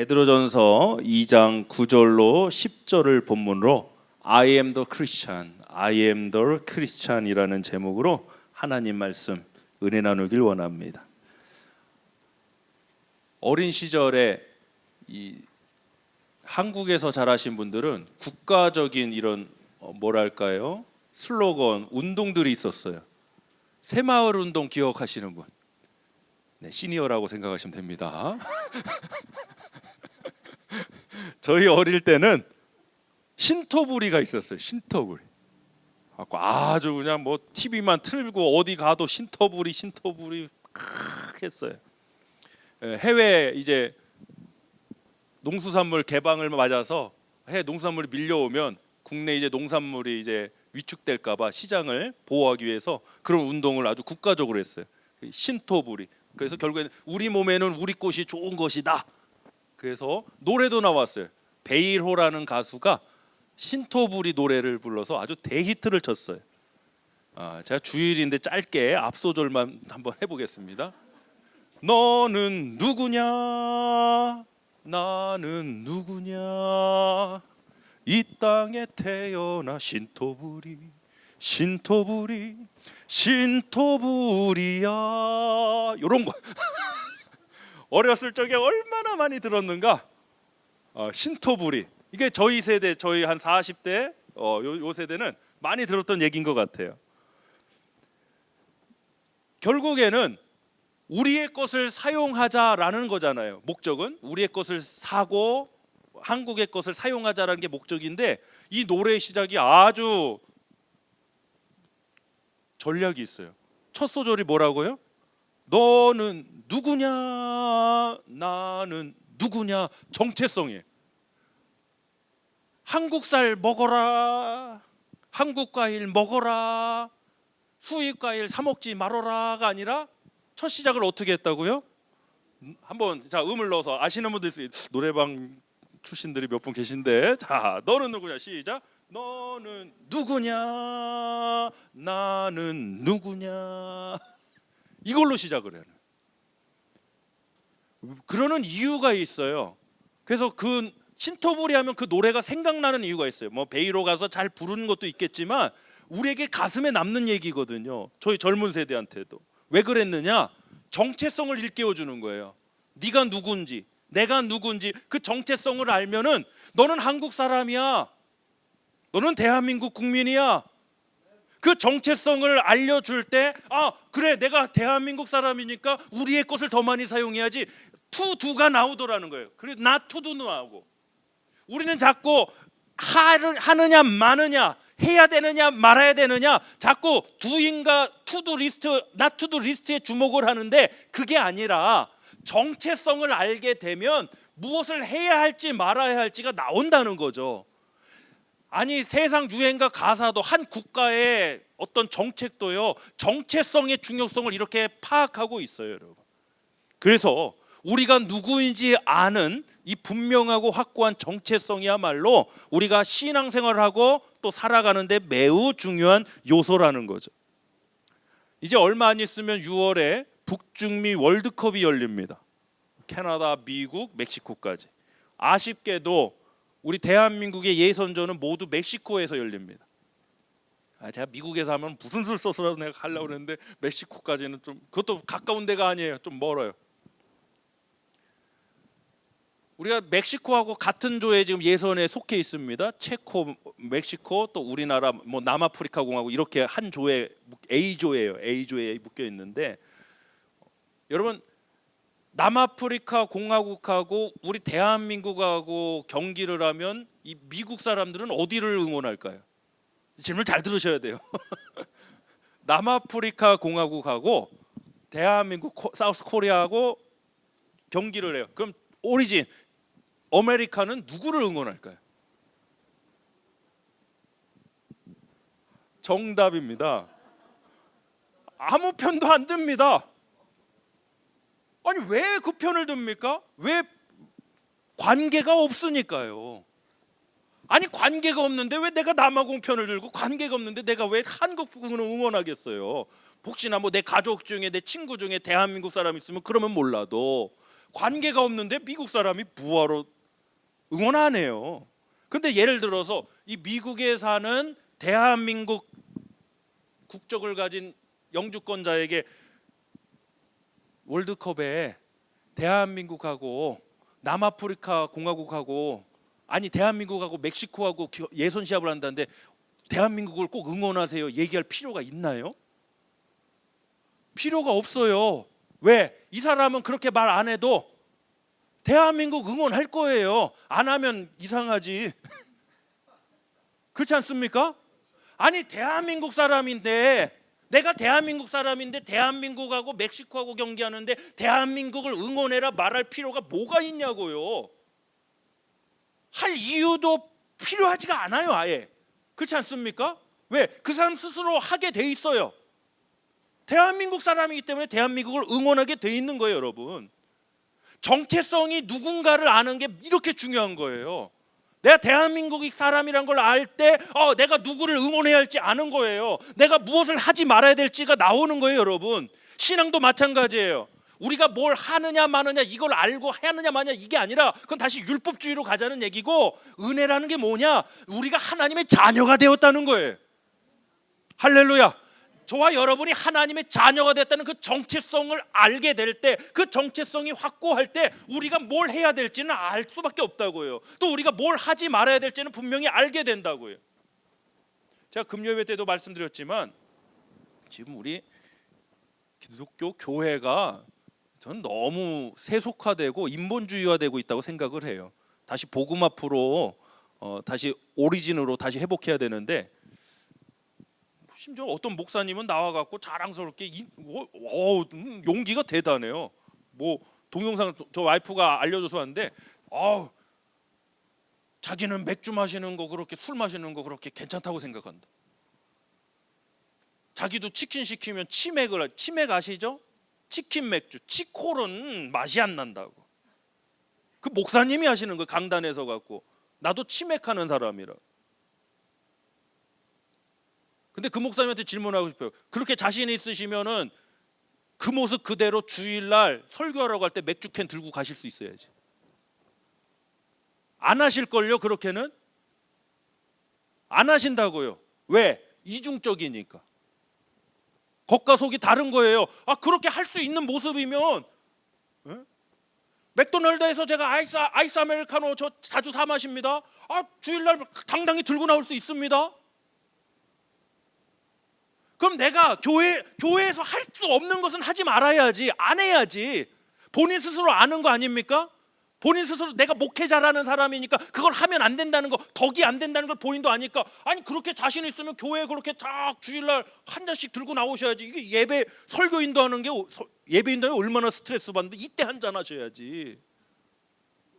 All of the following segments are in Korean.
베드로전서 2장 9절로 10절을 본문으로 I am the Christian, I am the Christian이라는 제목으로 하나님 말씀 은혜 나누길 원합니다. 어린 시절에 이 한국에서 자라신 분들은 국가적인 이런 뭐랄까요? 슬로건, 운동들이 있었어요. 새마을 운동 기억하시는 분? 네, 시니어라고 생각하시면 됩니다. 저희 어릴 때는 신토부리가 있었어요. 신토부리. 아주 그냥 뭐 TV만 틀고 어디 가도 신토부리 했어요. 해외 이제 농수산물 개방을 맞아서 해 농수산물이 밀려오면 국내 이제 농산물이 이제 위축될까봐 시장을 보호하기 위해서 그런 운동을 아주 국가적으로 했어요. 신토부리. 그래서 결국에는 우리 몸에는 우리 꽃이 좋은 것이다. 그래서 노래도 나왔어요. 베일호라는 가수가 신토부리 노래를 불러서 아주 대히트를 쳤어요. 제가 주일인데 짧게 앞소절만 한번 해보겠습니다. 너는 누구냐? 나는 누구냐? 이 땅에 태어나 신토부리 신토부리야. 이런 거 어렸을 적에 얼마나 많이 들었는가. 신토부리. 이게 저희 세대, 저희 한 40대 요 세대는 많이 들었던 얘기인 것 같아요. 결국에는 우리의 것을 사용하자라는 거잖아요. 목적은 우리의 것을 사고 한국의 것을 사용하자라는 게 목적인데, 이 노래의 시작이 아주 전략이 있어요. 첫 소절이 뭐라고요? 너는 누구냐? 나는 누구냐? 정체성이에요. 한국 쌀 먹어라, 한국 과일 먹어라, 수입 과일 사 먹지 말어라가 아니라 첫 시작을 어떻게 했다고요? 한번 자 음을 넣어서 아시는 분들 있어요. 노래방 출신들이 몇 분 계신데, 자 너는 누구냐? 시작. 너는 누구냐? 나는 누구냐? 이걸로 시작을 해요. 그러는 이유가 있어요. 그래서 그 신토부리 하면 그 노래가 생각나는 이유가 있어요. 뭐 베이로 가서 잘 부르는 것도 있겠지만 우리에게 가슴에 남는 얘기거든요. 저희 젊은 세대한테도. 왜 그랬느냐? 정체성을 일깨워 주는 거예요. 네가 누군지, 내가 누군지 그 정체성을 알면은 너는 한국 사람이야, 너는 대한민국 국민이야. 그 정체성을 알려줄 때, 그래, 내가 대한민국 사람이니까 우리의 것을 더 많이 사용해야지. 투두가 나오더라는 거예요. 그리고 not to도 나오고. 우리는 자꾸 하느냐 마느냐, 해야 되느냐 말아야 되느냐, 자꾸 doing과 to-do 리스트, not to-do 리스트에 주목을 하는데, 그게 아니라 정체성을 알게 되면 무엇을 해야 할지 말아야 할지가 나온다는 거죠. 아니 세상 유행과 가사도 한 국가의 어떤 정책도요, 정체성의 중요성을 이렇게 파악하고 있어요, 여러분. 그래서 우리가 누구인지 아는 이 분명하고 확고한 정체성이야말로 우리가 신앙생활을 하고 또 살아가는데 매우 중요한 요소라는 거죠. 이제 얼마 안 있으면 6월에 북중미 월드컵이 열립니다. 캐나다, 미국, 멕시코까지. 아쉽게도 우리 대한민국의 예선전은 모두 멕시코에서 열립니다. 제가 미국에서 하면 무슨 수를 써서라도 내가 가려고 그랬는데 멕시코까지는 좀, 그것도 가까운 데가 아니에요. 좀 멀어요. 우리가 멕시코하고 같은 조에 지금 예선에 속해 있습니다. 체코, 멕시코, 또 우리나라, 뭐 남아프리카 공화국, 이렇게 한 조에, A조예요. A조에 묶여 있는데, 여러분 남아프리카 공화국하고 우리 대한민국하고 경기를 하면 이 미국 사람들은 어디를 응원할까요? 질문 잘 들으셔야 돼요. 남아프리카 공화국하고 대한민국 사우스 코리아하고 경기를 해요. 그럼 오리진 아메리카는 누구를 응원할까요? 정답입니다. 아무 편도 안 듭니다. 아니 왜 그 편을 듭니까? 왜? 관계가 없으니까요. 아니 관계가 없는데 왜 내가 남아공 편을 들고, 관계가 없는데 내가 왜 한국군을 응원하겠어요? 혹시나 뭐 내 가족 중에, 내 친구 중에 대한민국 사람 있으면 그러면 몰라도, 관계가 없는데 미국 사람이 뭐하러 응원하네요. 근데 예를 들어서 이 미국에 사는 대한민국 국적을 가진 영주권자에게 월드컵에 대한민국하고 남아프리카 공화국하고 아니 대한민국하고 멕시코하고 예선 시합을 한다는데 대한민국을 꼭 응원하세요 얘기할 필요가 있나요? 필요가 없어요. 왜? 이 사람은 그렇게 말 안 해도 대한민국 응원할 거예요. 안 하면 이상하지. 그렇지 않습니까? 아니 대한민국 사람인데 내가 대한민국 사람인데 대한민국하고 멕시코하고 경기하는데 대한민국을 응원해라 말할 필요가 뭐가 있냐고요. 할 이유도 필요하지가 않아요 아예. 그렇지 않습니까? 왜? 그 사람 스스로 하게 돼 있어요. 대한민국 사람이기 때문에 대한민국을 응원하게 돼 있는 거예요 여러분. 정체성이 누군가를 아는 게 이렇게 중요한 거예요. 내가 대한민국 사람이란 걸 알 때 내가 누구를 응원해야 할지 아는 거예요. 내가 무엇을 하지 말아야 될지가 나오는 거예요 여러분. 신앙도 마찬가지예요. 우리가 뭘 하느냐 마느냐 이걸 알고 하느냐 마느냐 이게 아니라 그건 다시 율법주의로 가자는 얘기고, 은혜라는 게 뭐냐? 우리가 하나님의 자녀가 되었다는 거예요. 할렐루야. 저와 여러분이 하나님의 자녀가 됐다는 그 정체성을 알게 될 때, 그 정체성이 확고할 때 우리가 뭘 해야 될지는 알 수밖에 없다고요. 또 우리가 뭘 하지 말아야 될지는 분명히 알게 된다고요. 제가 금요일 때도 말씀드렸지만 지금 우리 기독교 교회가 저는 너무 세속화되고 인본주의화되고 있다고 생각을 해요. 다시 복음 앞으로 다시 오리진으로 다시 회복해야 되는데, 심지어 어떤 목사님은 나와갖고 자랑스럽게 용기가 대단해요. 뭐 동영상을 저 와이프가 알려줘서 왔는데 자기는 맥주 마시는 거 그렇게 술 마시는 거 그렇게 괜찮다고 생각한다. 자기도 치킨 시키면 치맥 아시죠? 치킨 맥주 치콜은 맛이 안 난다고. 그 목사님이 하시는 거 강단에서 갖고 나도 치맥하는 사람이라. 근데 그 목사님한테 질문하고 싶어요. 그렇게 자신 있으시면은 그 모습 그대로 주일날 설교하러 갈 때 맥주캔 들고 가실 수 있어야지. 안 하실걸요? 그렇게는 안 하신다고요. 왜? 이중적이니까. 겉과 속이 다른 거예요. 그렇게 할 수 있는 모습이면 맥도날드에서 제가 아이스 아메리카노 저 자주 사 마십니다. 주일날 당당히 들고 나올 수 있습니다. 그럼 내가 교회에서 할 수 없는 것은 하지 말아야지. 안 해야지. 본인 스스로 아는 거 아닙니까? 본인 스스로 내가 목회자라는 사람이니까 그걸 하면 안 된다는 거, 덕이 안 된다는 걸 본인도 아니까, 아니 그렇게 자신 있으면 교회에 그렇게 쫙 주일날 한 잔씩 들고 나오셔야지. 이게 예배 설교 인도하는 게 예배 인도하면 얼마나 스트레스 받는데 이때 한 잔 하셔야지.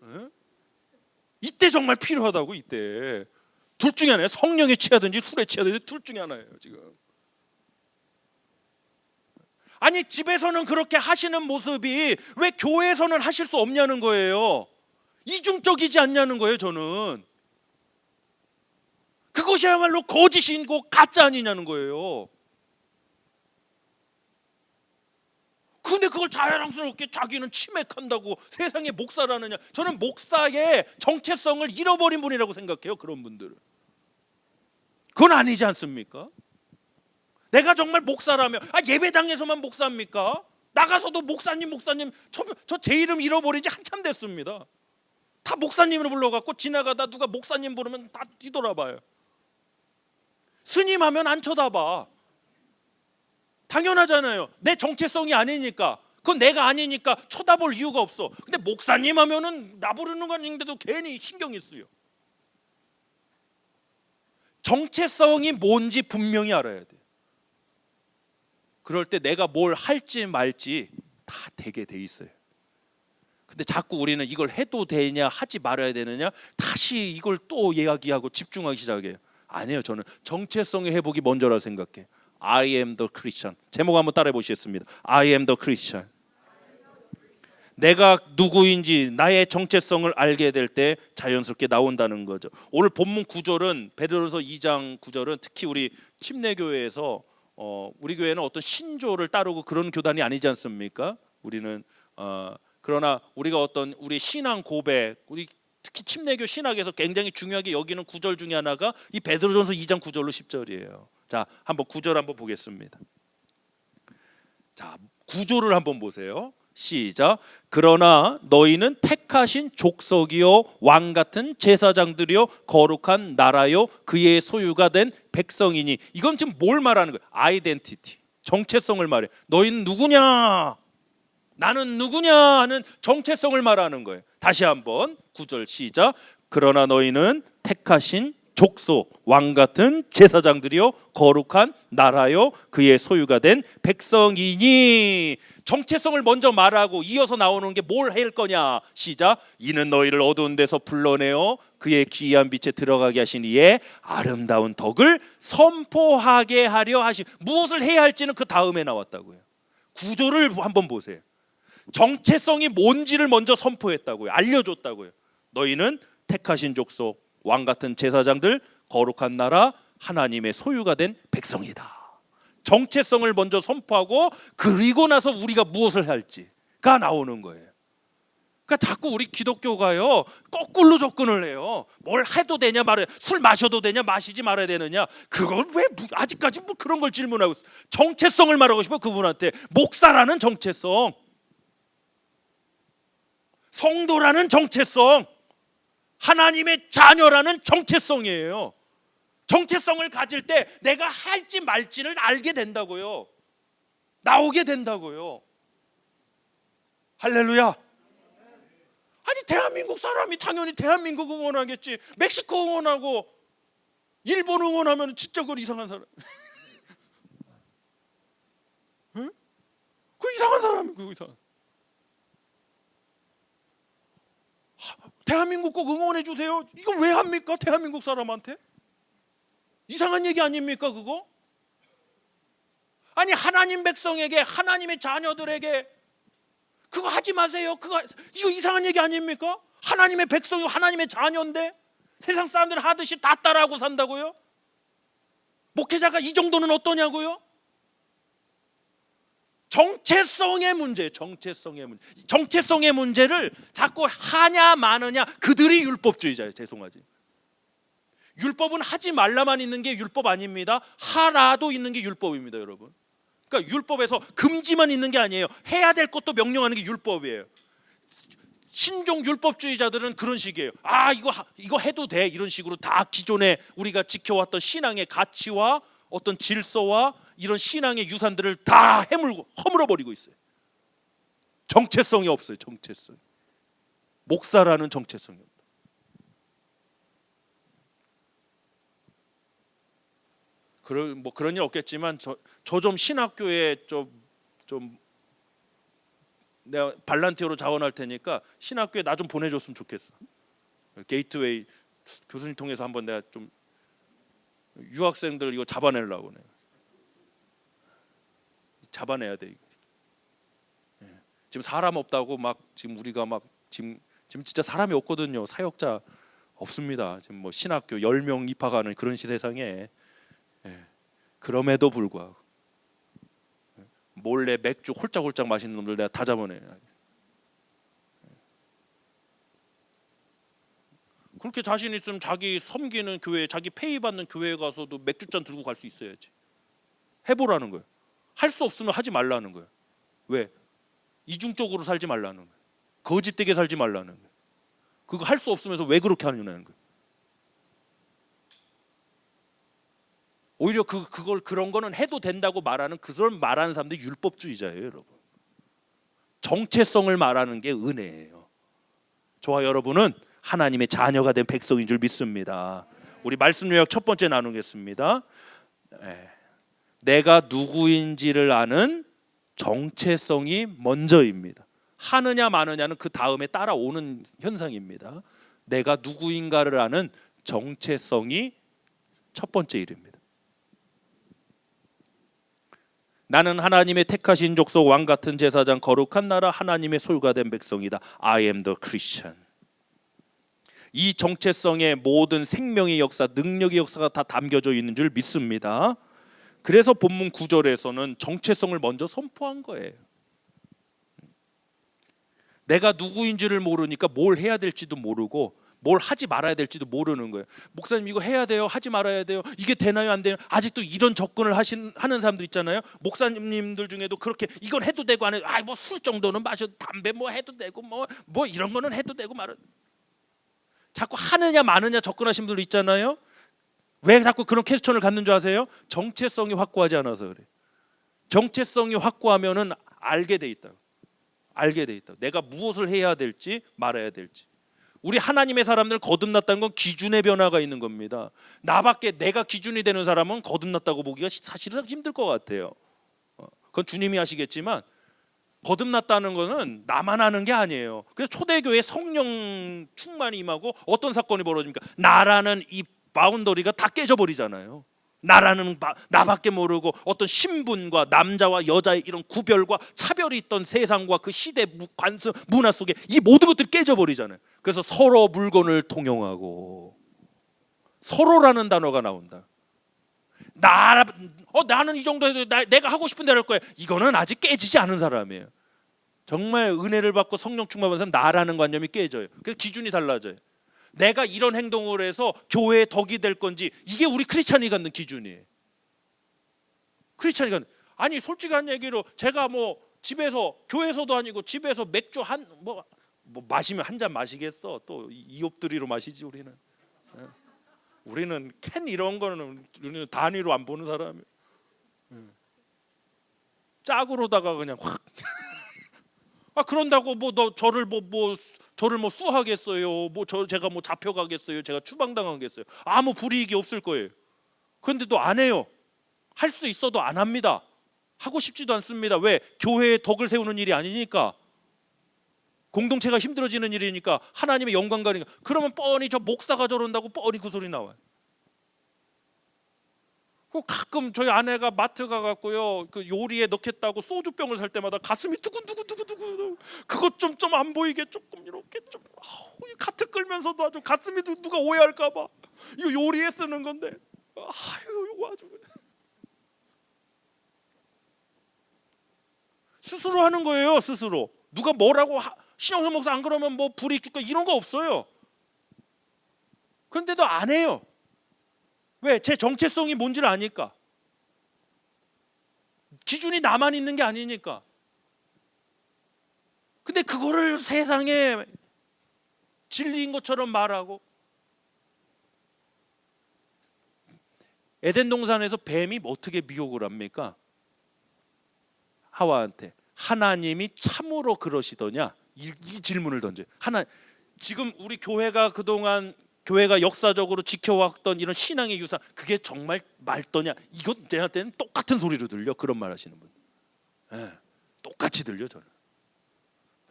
에? 이때 정말 필요하다고. 이때 둘 중에 하나예요. 성령에 취하든지 술에 취하든지 둘 중에 하나예요 지금. 아니 집에서는 그렇게 하시는 모습이 왜 교회에서는 하실 수 없냐는 거예요. 이중적이지 않냐는 거예요. 저는 그것이야말로 거짓이고 가짜 아니냐는 거예요. 근데 그걸 자랑스럽게 자기는 치맥한다고 세상에 목사라느냐. 저는 목사의 정체성을 잃어버린 분이라고 생각해요. 그런 분들은. 그건 아니지 않습니까? 내가 정말 목사라면 예배당에서만 목사입니까? 나가서도 목사님 저 제 이름 잃어버린 지 한참 됐습니다. 다 목사님으로 불러갖고 지나가다 누가 목사님 부르면 다 뒤돌아봐요. 스님 하면 안 쳐다봐. 당연하잖아요. 내 정체성이 아니니까. 그건 내가 아니니까 쳐다볼 이유가 없어. 근데 목사님 하면은 나 부르는 건 아닌데도 괜히 신경이 쓰여. 정체성이 뭔지 분명히 알아야 돼. 그럴 때 내가 뭘 할지 말지 다 되게 돼 있어요. 근데 자꾸 우리는 이걸 해도 되냐 하지 말아야 되느냐 다시 이걸 또 이야기하고 집중하기 시작해요. 아니에요. 저는 정체성의 회복이 먼저라 생각해. I am the Christian. 제목 한번 따라해 보시겠습니다. I am the Christian. 내가 누구인지 나의 정체성을 알게 될 때 자연스럽게 나온다는 거죠. 오늘 본문 9절은 베드로서 2장 9절은 특히 우리 침례교회에서 우리 교회는 어떤 신조를 따르고 그런 교단이 아니지 않습니까? 우리는 그러나 우리가 어떤 우리 신앙 고백, 우리 특히 침례교 신학에서 굉장히 중요하게 여기는 구절 중에 하나가 이 베드로전서 2장 9절로 10절이에요. 자, 한번 구절 한번 보겠습니다. 자, 구절을 한번 보세요. 시작. 그러나 너희는 택하신 족속이요 왕 같은 제사장들이요 거룩한 나라요 그의 소유가 된 백성이니. 이건 지금 뭘 말하는 거예요? 아이덴티티, 정체성을 말해. 너희는 누구냐? 나는 누구냐 하는 정체성을 말하는 거예요. 다시 한번 9절 시작. 그러나 너희는 택하신 족속 왕 같은 제사장들이요 거룩한 나라요 그의 소유가 된 백성이니. 정체성을 먼저 말하고 이어서 나오는 게 뭘 할 거냐. 시작. 이는 너희를 어두운 데서 불러내어 그의 기이한 빛에 들어가게 하신 이의 아름다운 덕을 선포하게 하려 하심. 무엇을 해야 할지는 그 다음에 나왔다고요. 구조를 한번 보세요. 정체성이 뭔지를 먼저 선포했다고요. 알려줬다고요. 너희는 택하신 족속 왕 같은 제사장들 거룩한 나라 하나님의 소유가 된 백성이다. 정체성을 먼저 선포하고 그리고 나서 우리가 무엇을 할지가 나오는 거예요. 그러니까 자꾸 우리 기독교가요 거꾸로 접근을 해요. 뭘 해도 되냐 말해, 술 마셔도 되냐 마시지 말아야 되느냐, 그걸 왜 아직까지 뭐 그런 걸 질문하고 있어. 정체성을 말하고 싶어 그분한테. 목사라는 정체성, 성도라는 정체성, 하나님의 자녀라는 정체성이에요. 정체성을 가질 때 내가 할지 말지를 알게 된다고요. 나오게 된다고요. 할렐루야. 아니 대한민국 사람이 당연히 대한민국 응원하겠지. 멕시코 응원하고 일본 응원하면 진짜 그 이상한 사람. 응? 그 이상한 사람이 그 이상. 대한민국 꼭 응원해 주세요. 이거 왜 합니까? 대한민국 사람한테? 이상한 얘기 아닙니까 그거? 아니 하나님 백성에게, 하나님의 자녀들에게 그거 하지 마세요. 이거 이상한 얘기 아닙니까? 하나님의 백성이 하나님의 자녀인데 세상 사람들은 하듯이 다 따라하고 산다고요? 목회자가 이 정도는 어떠냐고요? 정체성의 문제, 정체성의 문제를 자꾸 하냐 마느냐. 그들이 율법주의자예요. 죄송하지. 율법은 하지 말라만 있는 게 율법 아닙니다. 하라도 있는 게 율법입니다, 여러분. 그러니까 율법에서 금지만 있는 게 아니에요. 해야 될 것도 명령하는 게 율법이에요. 신종 율법주의자들은 그런 식이에요. 아 이거 해도 돼, 이런 식으로 다 기존에 우리가 지켜왔던 신앙의 가치와 어떤 질서와 이런 신앙의 유산들을 다 허물어 버리고 있어요. 정체성이 없어요. 정체성. 목사라는 정체성이 없다. 그런 일 없겠지만 저 좀 신학교에 좀 내가 발란티어로 자원할 테니까 신학교에 나 좀 보내줬으면 좋겠어. 게이트웨이 교수님 통해서 한번 내가 좀 유학생들 이거 잡아내려고 내가. 잡아내야 돼. 지금 사람 없다고 막 지금 우리가 막 지금 진짜 사람이 없거든요. 사역자 없습니다. 지금 뭐 신학교 10명 입학하는 그런 세상에. 그럼에도 불구하고 몰래 맥주 홀짝홀짝 마시는 놈들 내가 다 잡아내. 그렇게 자신 있으면 자기 섬기는 교회, 자기 페이 받는 교회에 가서도 맥주잔 들고 갈 수 있어야지. 해보라는 거예요. 할 수 없으면 하지 말라는 거예요. 왜? 이중적으로 살지 말라는 거예요. 거짓되게 살지 말라는 거예요. 그거 할 수 없으면서 왜 그렇게 하느냐는 거예요. 오히려 그런 거는 해도 된다고 말하는 그걸 말하는 사람들이 율법주의자예요, 여러분. 정체성을 말하는 게 은혜예요. 저와 여러분은 하나님의 자녀가 된 백성인 줄 믿습니다. 우리 말씀 요약 첫 번째 나누겠습니다. 내가 누구인지를 아는 정체성이 먼저입니다. 하느냐 마느냐는 그 다음에 따라오는 현상입니다. 내가 누구인가를 아는 정체성이 첫 번째 일입니다. 나는 하나님의 택하신 족속 왕 같은 제사장 거룩한 나라 하나님의 소유가 된 백성이다. I am the Christian. 이 정체성의 모든 생명의 역사, 능력의 역사가 다 담겨져 있는 줄 믿습니다. 그래서 본문 9절에서는 정체성을 먼저 선포한 거예요. 내가 누구인지를 모르니까 뭘 해야 될지도 모르고 뭘 하지 말아야 될지도 모르는 거예요. 목사님 이거 해야 돼요? 하지 말아야 돼요? 이게 되나요? 안 돼요? 아직도 이런 접근을 하는 사람들 있잖아요. 목사님들 중에도 그렇게 이건 해도 되고 안 해도 뭐 술 정도는 마셔도 담배 뭐 해도 되고 뭐 이런 거는 해도 되고 말은 자꾸 하느냐 마느냐 접근하신 분들 있잖아요. 왜 자꾸 그런 퀘스천을 갖는 줄 아세요? 정체성이 확고하지 않아서 그래. 정체성이 확고하면은 알게 돼 있다. 알게 돼 있다. 내가 무엇을 해야 될지 말아야 될지. 우리 하나님의 사람들 거듭났다는 건 기준의 변화가 있는 겁니다. 나밖에 내가 기준이 되는 사람은 거듭났다고 보기가 사실은 힘들 것 같아요. 그건 주님이 하시겠지만 거듭났다는 거는 나만 하는 게 아니에요. 그래서 초대교회 성령 충만이 임하고 어떤 사건이 벌어집니까? 나라는 이 바운더리가 다 깨져버리잖아요. 나밖에 모르고 어떤 신분과 남자와 여자의 이런 구별과 차별이 있던 세상과 그 시대 관습 문화 속에 이 모든 것들이 깨져버리잖아요. 그래서 서로 물건을 통용하고 서로라는 단어가 나온다. 나는 이 정도 해도 내가 하고 싶은 대로 할 거야. 이거는 아직 깨지지 않은 사람이에요. 정말 은혜를 받고 성령 충만한 사람 나라는 관념이 깨져요. 그래서 기준이 달라져요. 내가 이런 행동을 해서 교회의 덕이 될 건지 이게 우리 크리스찬이 갖는 기준이에요. 크리스찬이 갖는 아니 솔직한 얘기로 제가 뭐 집에서 교회에서도 아니고 집에서 맥주 뭐 마시면 한 잔 마시겠어. 또 이옵들이로 마시지 우리는. 우리는 캔 이런 거는 우리는 단위로 안 보는 사람이에요. 짝으로다가 그냥 확. 그런다고 저를 수하겠어요? 제가 잡혀가겠어요? 제가 추방당하겠어요? 아무 불이익이 없을 거예요. 그런데 또 안 해요. 할 수 있어도 안 합니다. 하고 싶지도 않습니다. 왜? 교회의 덕을 세우는 일이 아니니까. 공동체가 힘들어지는 일이니까 하나님의 영광 가니까. 그러면 뻔히 저 목사가 저런다고 뻔히 그 소리 나와요. 가끔 저희 아내가 마트 가갖고요 그 요리에 넣겠다고 소주병을 살 때마다 가슴이 두근두근두근두근 그것 좀 안 보이게 조금 이렇게 좀 카트 끌면서도 아주 가슴이 누가 오해할까봐 이거 요리에 쓰는 건데 이거 아주 스스로 하는 거예요. 스스로 누가 뭐라고 신영선 목사 안 그러면 뭐 불이익 줄까 이런 거 없어요. 그런데도 안 해요. 왜? 제 정체성이 뭔지를 아니까. 기준이 나만 있는 게 아니니까. 근데 그거를 세상에 진리인 것처럼 말하고 에덴 동산에서 뱀이 어떻게 미혹을 합니까? 하와한테 하나님이 참으로 그러시더냐? 이 질문을 던져요. 지금 우리 교회가 그동안 교회가 역사적으로 지켜왔던 이런 신앙의 유산 그게 정말 말떠냐? 이건 제가 때는 똑같은 소리로 들려. 그런 말 하시는 분. 똑같이 들려 저는.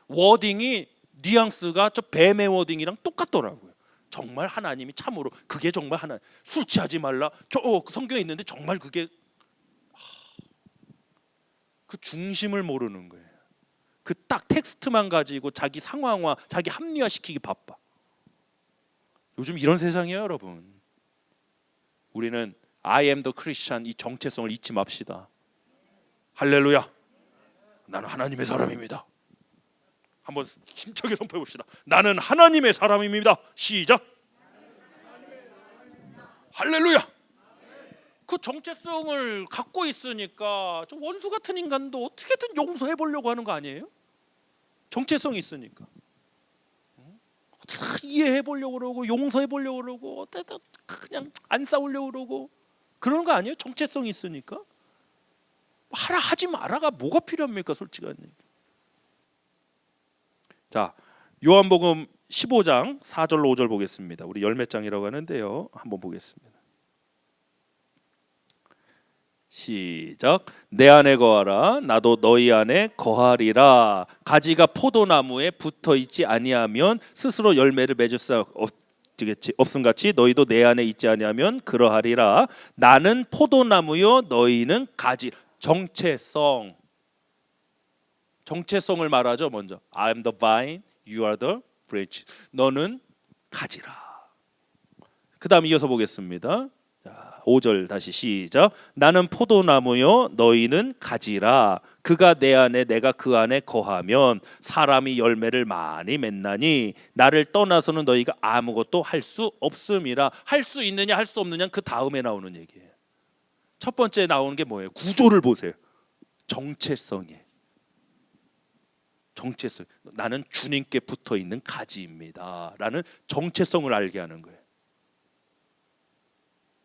워딩이 뉘앙스가 저 뱀의 워딩이랑 똑같더라고요. 정말 하나님이 참으로 그게 정말 술 취하지 말라. 성경에 있는데 정말 그게 그 중심을 모르는 거예요. 그 딱 텍스트만 가지고 자기 상황화, 자기 합리화시키기 바빠. 요즘 이런 세상이에요, 여러분. 우리는 I am the Christian 이 정체성을 잊지 맙시다. 할렐루야. 나는 하나님의 사람입니다. 한번 힘차게 선포해 봅시다. 나는 하나님의 사람입니다. 시작. 할렐루야. 그 정체성을 갖고 있으니까 저 원수 같은 인간도 어떻게든 용서해 보려고 하는 거 아니에요? 정체성이 있으니까. 어떻게 이해해 보려고 그러고 용서해 보려고 그러고 어떻게 그냥 안 싸우려고 그러고 그런 거 아니에요? 정체성이 있으니까. 하지 마라가 뭐가 필요합니까? 솔직한 얘기. 자, 요한복음 15장 4절로 5절 보겠습니다. 우리 열매장이라고 하는데요. 한번 보겠습니다. 시작. 내 안에 거하라 나도 너희 안에 거하리라. 가지가 포도나무에 붙어 있지 아니하면 스스로 열매를 맺을 수 없음같이 너희도 내 안에 있지 아니하면 그러하리라. 나는 포도나무요 너희는 가지. 정체성을 말하죠. 먼저 I am the vine, you are the branch. 너는 가지라. 그 다음 이어서 보겠습니다. 5절 다시 시작. 나는 포도나무요 너희는 가지라. 그가 내 안에 내가 그 안에 거하면 사람이 열매를 많이 맺나니 나를 떠나서는 너희가 아무것도 할 수 없음이라. 할 수 있느냐 할 수 없느냐 그 다음에 나오는 얘기예요. 첫 번째 나오는 게 뭐예요? 구조를 보세요. 정체성이에요. 정체성. 나는 주님께 붙어 있는 가지입니다 라는 정체성을 알게 하는 거예요.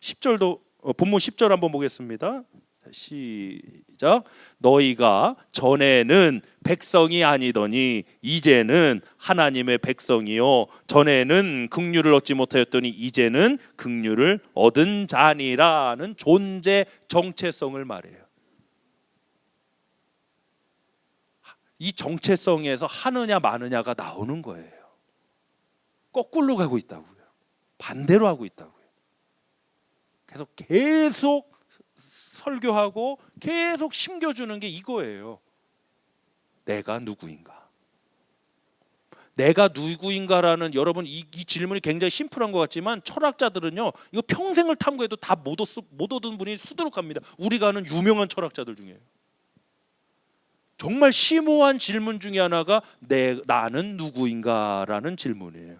10절도 본문 10절 한번 보겠습니다. 시작. 너희가 전에는 백성이 아니더니 이제는 하나님의 백성이요 전에는 긍휼을 얻지 못하였더니 이제는 긍휼을 얻은 자니라는 존재 정체성을 말해요. 이 정체성에서 하느냐 마느냐가 나오는 거예요. 거꾸로 가고 있다고요. 반대로 하고 있다고요. 그래서 계속 설교하고 계속 심겨주는 게 이거예요. 내가 누구인가? 내가 누구인가라는, 여러분 이 질문이 굉장히 심플한 것 같지만 철학자들은요 이거 평생을 탐구해도 다 못 얻은 분이 수두룩합니다. 우리가 아는 유명한 철학자들 중에 정말 심오한 질문 중에 하나가 나는 누구인가라는 질문이에요.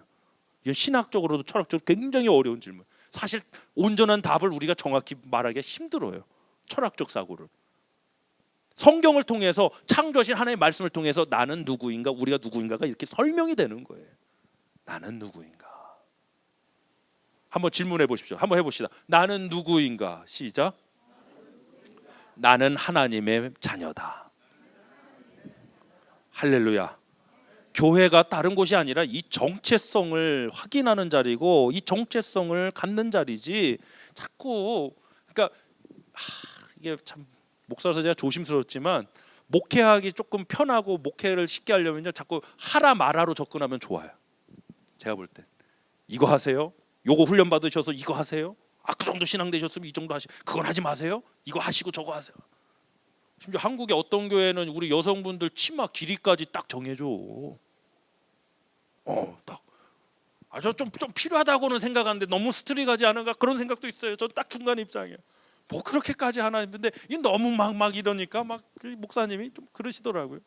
이건 신학적으로도 철학적으로 굉장히 어려운 질문. 사실 온전한 답을 우리가 정확히 말하기가 힘들어요. 철학적 사고를 성경을 통해서, 창조하신 하나님의 말씀을 통해서 나는 누구인가, 우리가 누구인가가 이렇게 설명이 되는 거예요. 나는 누구인가? 한번 질문해 보십시오. 한번 해봅시다. 나는 누구인가? 시작. 나는 하나님의 자녀다. 할렐루야. 교회가 다른 곳이 아니라 이 정체성을 확인하는 자리고 이 정체성을 갖는 자리지. 자꾸 그러니까 이게 참 목사로서 제가 조심스럽지만 목회하기 조금 편하고 목회를 쉽게 하려면요 자꾸 하라 마라로 접근하면 좋아요. 제가 볼 때 이거 하세요. 요거 훈련 받으셔서 이거 하세요. 그 정도 신앙 되셨으면 이 정도 하시. 그건 하지 마세요. 이거 하시고 저거 하세요. 심지어 한국의 어떤 교회는 우리 여성분들 치마 길이까지 딱 정해줘. 딱. 저 좀 필요하다고는 생각하는데 너무 스트릭하지 않은가 그런 생각도 있어요. 저 딱 중간 입장이에요. 뭐 그렇게까지 하나 했는데 이 너무 막 이러니까 막 목사님이 좀 그러시더라고요.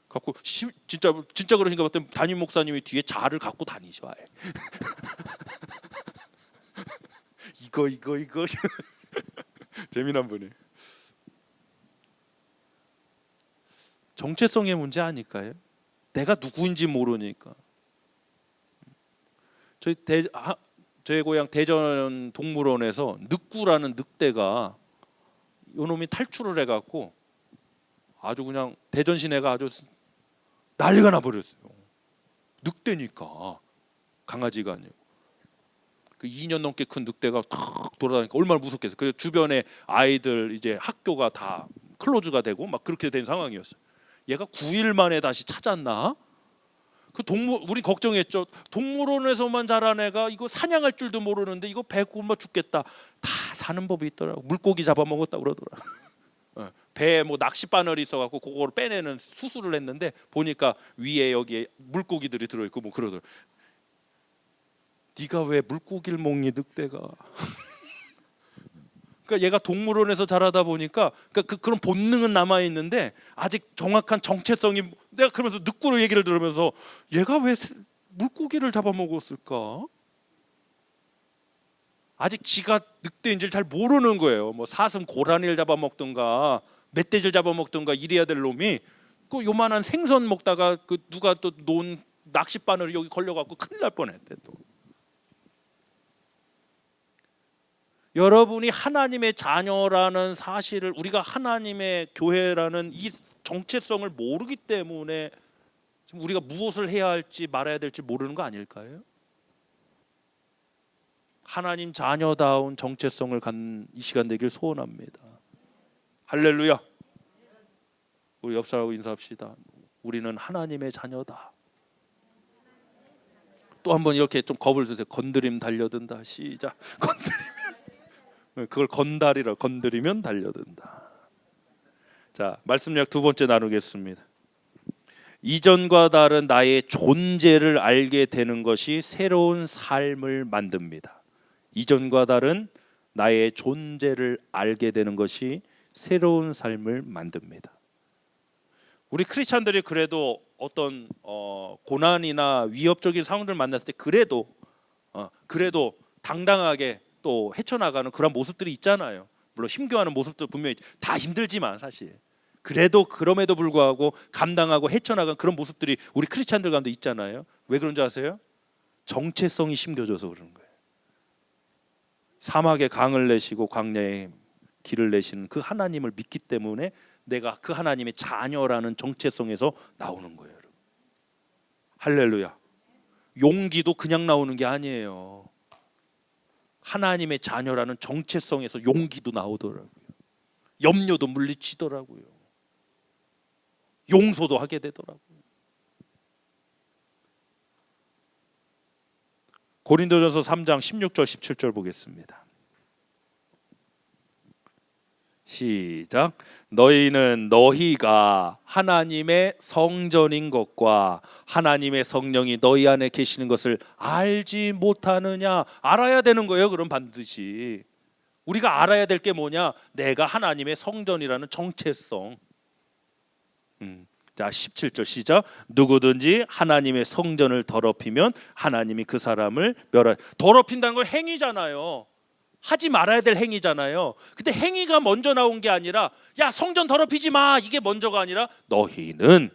갖고 진짜 그러신가 봤더니 담임 목사님이 뒤에 자를 갖고 다니셔. 이거 재미난 분이. 정체성의 문제 아닐까요? 내가 누구인지 모르니까. 저희 고향 대전 동물원에서 늑구라는 늑대가 요놈이 탈출을 해갖고 아주 그냥 대전 시내가 아주 난리가 나버렸어요. 늑대니까 강아지가 아니고 그 2년 넘게 큰 늑대가 탁 돌아다니까 얼마나 무섭겠어요. 그래서 주변에 아이들 이제 학교가 다 클로즈가 되고 막 그렇게 된 상황이었어요. 얘가 9일 만에 다시 찾았나? 우리 걱정했죠. 동물원에서만 자란 애가 이거 사냥할 줄도 모르는데 이거 배 굶어 죽겠다. 다 사는 법이 있더라고. 물고기 잡아먹었다 그러더라. 배에 뭐 낚시 바늘이 있어갖고 그거를 빼내는 수술을 했는데 보니까 위에 여기에 물고기들이 들어있고 뭐 그러더라. 네가 왜 물고기를 먹니 늑대가? 그러니까 얘가 동물원에서 자라다 보니까 그런 본능은 남아 있는데 아직 정확한 정체성이, 내가 그러면서 늑구로 얘기를 들으면서 얘가 왜 물고기를 잡아먹었을까? 아직 지가 늑대인지를 잘 모르는 거예요. 뭐 사슴 고라니를 잡아먹든가 멧돼지를 잡아먹든가 이래야 될 놈이 그 요만한 생선 먹다가 그 누가 또 놓은 낚싯바늘이 여기 걸려갖고 큰일 날 뻔했대 또. 여러분이 하나님의 자녀라는 사실을, 우리가 하나님의 교회라는 이 정체성을 모르기 때문에 지금 우리가 무엇을 해야 할지 말아야 될지 모르는 거 아닐까요? 하나님 자녀다운 정체성을 갖는 이 시간 되길 소원합니다. 할렐루야. 우리 옆 사람하고 인사합시다. 우리는 하나님의 자녀다. 또 한번 이렇게 좀 겁을 주세요. 건드림 달려든다. 시작. 건드리면 그걸 건달이라, 건드리면 달려든다. 자, 말씀력 두 번째 나누겠습니다. 이전과 다른 나의 존재를 알게 되는 것이 새로운 삶을 만듭니다. 이전과 다른 나의 존재를 알게 되는 것이 새로운 삶을 만듭니다. 우리 크리스찬들이 그래도 어떤 고난이나 위협적인 상황들 만났을 때 그래도 당당하게 또 헤쳐나가는 그런 모습들이 있잖아요. 물론 힘겨워하는 모습도 분명히 다 힘들지만 사실 그래도 그럼에도 불구하고 감당하고 헤쳐나가는 그런 모습들이 우리 크리스찬들 가운데 있잖아요. 왜 그런 줄 아세요? 정체성이 심겨져서 그러는 거예요. 사막에 강을 내시고 광야에 길을 내시는 그 하나님을 믿기 때문에 내가 그 하나님의 자녀라는 정체성에서 나오는 거예요. 여러분. 할렐루야. 용기도 그냥 나오는 게 아니에요. 하나님의 자녀라는 정체성에서 용기도 나오더라고요. 염려도 물리치더라고요. 용서도 하게 되더라고요. 고린도전서 3장 16절 17절 보겠습니다. 시작. 너희가 하나님의 성전인 것과 하나님의 성령이 너희 안에 계시는 것을 알지 못하느냐. 알아야 되는 거예요. 그럼 반드시 우리가 알아야 될 게 뭐냐? 내가 하나님의 성전이라는 정체성. 자 17절 시작. 누구든지 하나님의 성전을 더럽히면 하나님이 그 사람을 더럽힌다는 건 행위잖아요. 하지 말아야 될 행위잖아요. 근데 행위가 먼저 나온 게 아니라 야 성전 더럽히지 마 이게 먼저가 아니라 너희는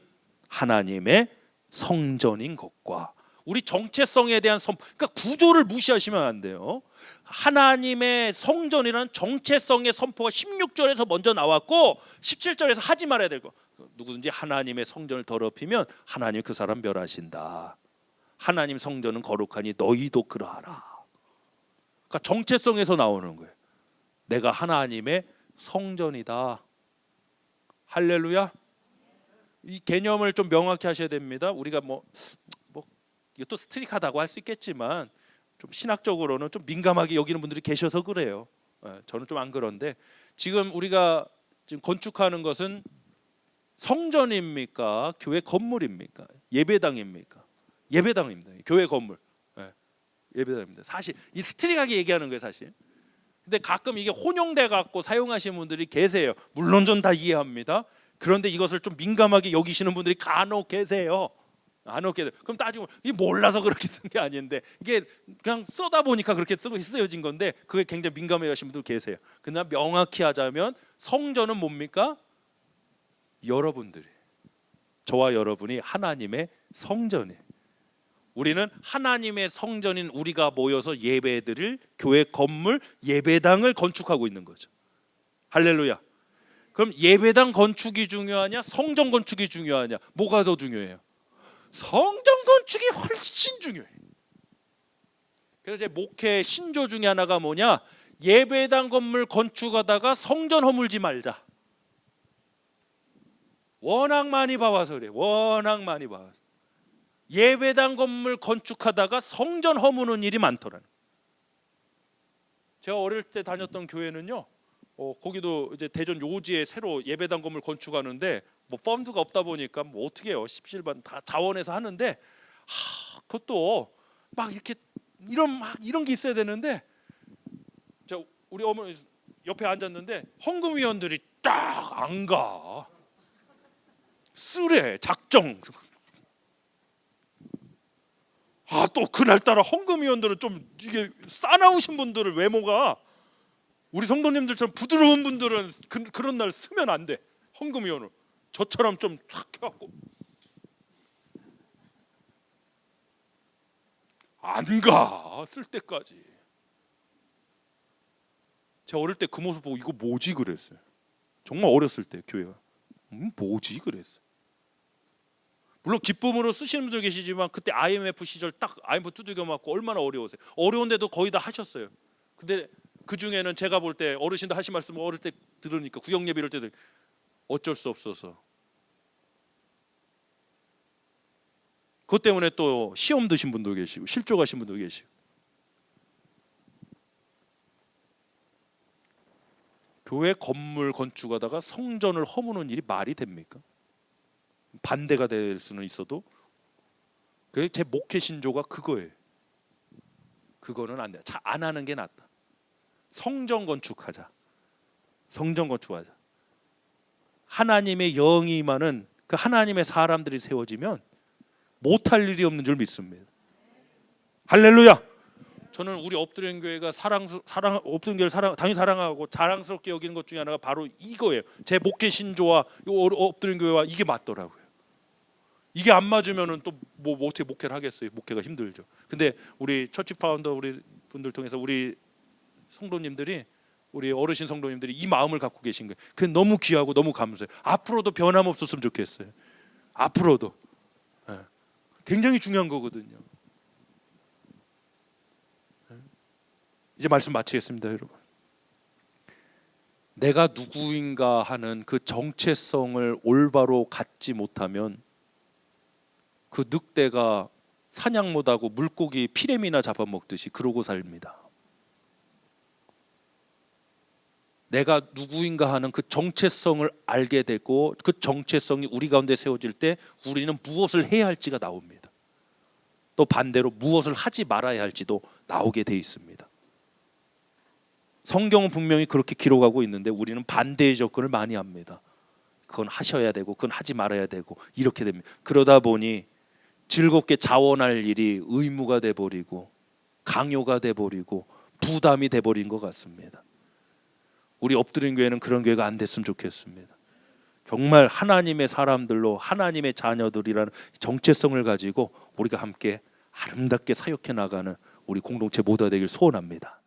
하나님의 성전인 것과 우리 정체성에 대한 그러니까 구조를 무시하시면 안 돼요. 하나님의 성전이라는 정체성의 선포가 16절에서 먼저 나왔고 17절에서 하지 말아야 될 거. 누구든지 하나님의 성전을 더럽히면 하나님 그 사람 멸하신다. 하나님 성전은 거룩하니 너희도 그러하라. 그러니까 정체성에서 나오는 거예요. 내가 하나님의 성전이다. 할렐루야. 이 개념을 좀 명확히 하셔야 됩니다. 우리가 뭐 이것도 스트릭하다고 할 수 있겠지만 좀 신학적으로는 좀 민감하게 여기는 분들이 계셔서 그래요. 저는 좀 안 그런데 지금 우리가 지금 건축하는 것은 성전입니까? 교회 건물입니까? 예배당입니까? 예배당입니다. 교회 건물. 예배당입니다. 사실 이 스트릭하게 얘기하는 거예요, 사실. 근데 가끔 이게 혼용돼 갖고 사용하시는 분들이 계세요. 물론 전 다 이해합니다. 그런데 이것을 좀 민감하게 여기시는 분들이 간혹 계세요. 간혹 계세요. 그럼 따지고 이 몰라서 그렇게 쓴 게 아닌데 이게 그냥 써다 보니까 그렇게 쓰여진 건데 그게 굉장히 민감해 하시는 분들 계세요. 그러나 명확히 하자면 성전은 뭡니까? 여러분들이 저와 여러분이 하나님의 성전이에요. 우리는 하나님의 성전인 우리가 모여서 예배드릴 교회 건물 예배당을 건축하고 있는 거죠. 할렐루야. 그럼 예배당 건축이 중요하냐? 성전 건축이 중요하냐? 뭐가 더 중요해요? 성전 건축이 훨씬 중요해요. 그래서 제 목회 신조 중에 하나가 뭐냐? 예배당 건물 건축하다가 성전 허물지 말자. 워낙 많이 봐와서 그래. 워낙 많이 봐와서. 예배당 건물 건축하다가 성전 허무는 일이 많더라는. 제가 어릴 때 다녔던 교회는요. 거기도 이제 대전 요지에 새로 예배당 건물 건축하는데 뭐 펀드가 없다 보니까 뭐 어떻게 해요? 십실반 다 자원해서 하는데 그것도 막 이렇게 이런 게 있어야 되는데 우리 어머니 옆에 앉았는데 헌금위원들이 딱 안 가. 쓰레 작정. 또 그날따라 헌금위원들은 좀 이게 싸나우신 분들을 외모가 우리 성도님들처럼 부드러운 분들은 그런 날 쓰면 안 돼. 헌금위원을 저처럼 좀 탁 해갖고 안 가. 쓸 때까지. 제가 어릴 때 그 모습 보고 이거 뭐지 그랬어요. 정말 어렸을 때 교회가 뭐지 그랬어요. 물론 기쁨으로 쓰시는 분들 계시지만 그때 IMF 시절 딱 IMF 두들겨 맞고 얼마나 어려웠어요. 어려운데도 거의 다 하셨어요. 근데 그 중에는 제가 볼 때 어르신들 하신 말씀 어릴 때 들으니까 구역 예배 이럴 때도 어쩔 수 없어서 그것 때문에 또 시험 드신 분도 계시고 실족하신 분도 계시고. 교회 건물 건축하다가 성전을 허무는 일이 말이 됩니까? 반대가 될 수는 있어도 제 목회 신조가 그거예요. 그거는 안 돼. 안 하는 게 낫다. 성전 건축하자. 성전 건축하자. 하나님의 영이 임하는 그 하나님의 사람들이 세워지면 못할 일이 없는 줄 믿습니다. 할렐루야. 저는 우리 엎드린 교회가 엎드린 교회를 당연히 사랑하고 자랑스럽게 여기는 것 중에 하나가 바로 이거예요. 제 목회 신조와 엎드린 교회와 이게 맞더라고요. 이게 안 맞으면은 또 뭐 어떻게 목회를 하겠어요? 목회가 힘들죠. 근데 우리 처치 파운더 우리 분들 통해서 우리 성도님들이, 우리 어르신 성도님들이 이 마음을 갖고 계신 거예요. 그 너무 귀하고 너무 감사해요. 앞으로도 변함없었으면 좋겠어요. 앞으로도. 굉장히 중요한 거거든요. 이제 말씀 마치겠습니다, 여러분. 내가 누구인가 하는 그 정체성을 올바로 갖지 못하면 그 늑대가 사냥 못하고 물고기 피레미나 잡아먹듯이 그러고 삽니다. 내가 누구인가 하는 그 정체성을 알게 되고 그 정체성이 우리 가운데 세워질 때 우리는 무엇을 해야 할지가 나옵니다. 또 반대로 무엇을 하지 말아야 할지도 나오게 돼 있습니다. 성경은 분명히 그렇게 기록하고 있는데 우리는 반대의 접근을 많이 합니다. 그건 하셔야 되고 그건 하지 말아야 되고 이렇게 됩니다. 그러다 보니 즐겁게 자원할 일이 의무가 돼버리고 강요가 돼버리고 부담이 돼버린 것 같습니다. 우리 엎드린 교회는 그런 교회가 안 됐으면 좋겠습니다. 정말 하나님의 사람들로 하나님의 자녀들이라는 정체성을 가지고 우리가 함께 아름답게 사역해 나가는 우리 공동체 모두가 되길 소원합니다.